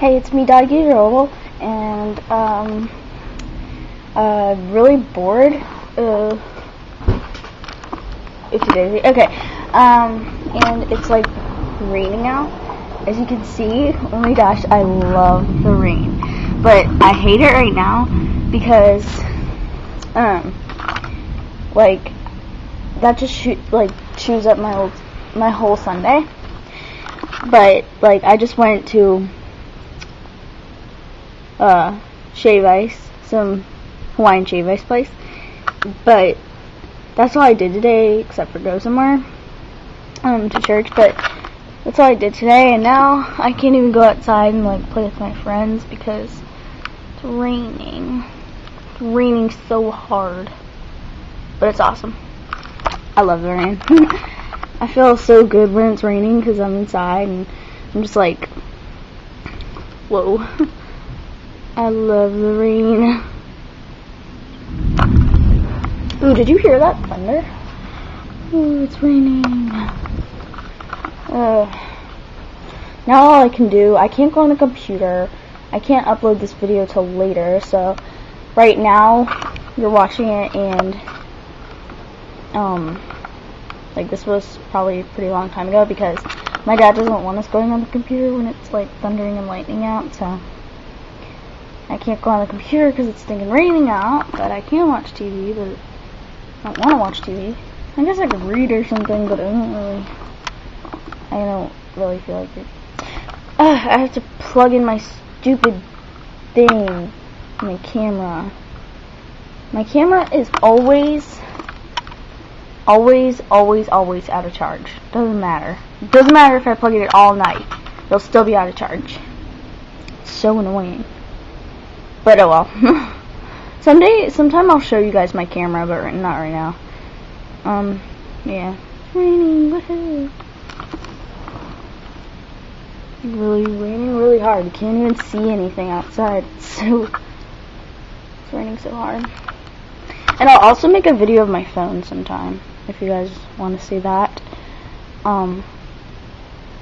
Hey, it's me, Doggy Roll, and really bored. It's daisy. Okay, and it's like raining out. As you can see, oh my gosh, I love the rain, but I hate it right now because, like, that just chews up my whole Sunday. But like, I just went to Shave Ice, some Hawaiian Shave Ice place, but that's all I did today, except for go somewhere to church. But that's all I did today, and now I can't even go outside and like play with my friends because it's raining. It's raining so hard, but it's awesome. I love the rain. I feel so good when it's raining because I'm inside and I'm just like, whoa. I love the rain. Ooh, did you hear that thunder? Ooh, it's raining. Now all I can do, I can't go on the computer. I can't upload this video till later, so right now you're watching it, and like, this was probably a pretty long time ago because my dad doesn't want us going on the computer when it's like thundering and lightning out, so I can't go on the computer because it's stinking raining out. But I can watch TV, but I don't want to watch TV. I guess I could read or something, but I don't really feel like it. I have to plug in my stupid thing, my camera. My camera is always out of charge. Doesn't matter. It doesn't matter if I plug it in all night. It'll still be out of charge. It's so annoying. But oh well. Sometime I'll show you guys my camera, but not right now. Yeah. It's raining. Woohoo. Really raining really hard. You can't even see anything outside. It's raining so hard. And I'll also make a video of my phone sometime, if you guys want to see that.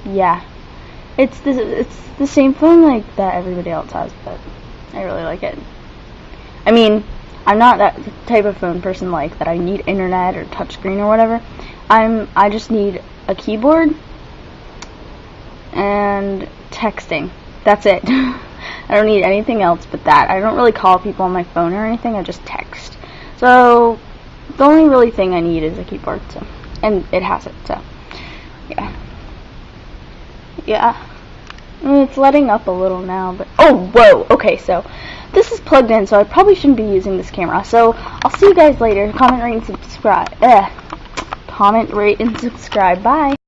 Yeah. It's the same phone like that everybody else has, but I really like it. I mean, I'm not that type of phone person like that I need internet or touchscreen or whatever. I just need a keyboard and texting. That's it. I don't need anything else but that. I don't really call people on my phone or anything. I just text. So the only really thing I need is a keyboard, so, and it has it, so yeah. It's letting up a little now, but oh, whoa, okay, so this is plugged in, so I probably shouldn't be using this camera. So I'll see you guys later. Comment, rate, and subscribe. Comment, rate, and subscribe. Bye.